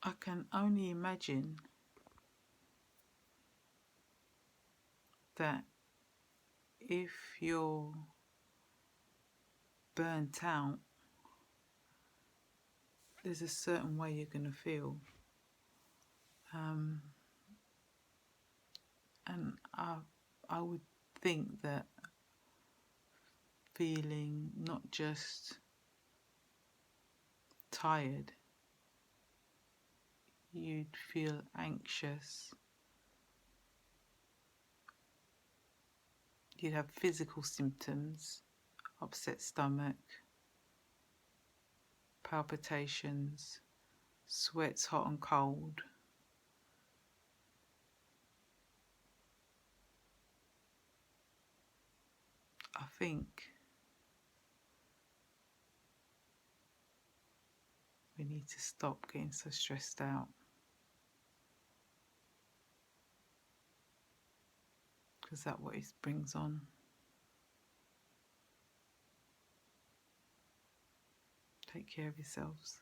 I can only imagine that if you're burnt out, there's a certain way you're going to feel. And I would think that feeling not just tired, you'd feel anxious, you'd have physical symptoms, upset stomach, palpitations, sweats hot and cold. I think we need to stop getting so stressed out, because that's what it brings on. Take care of yourselves.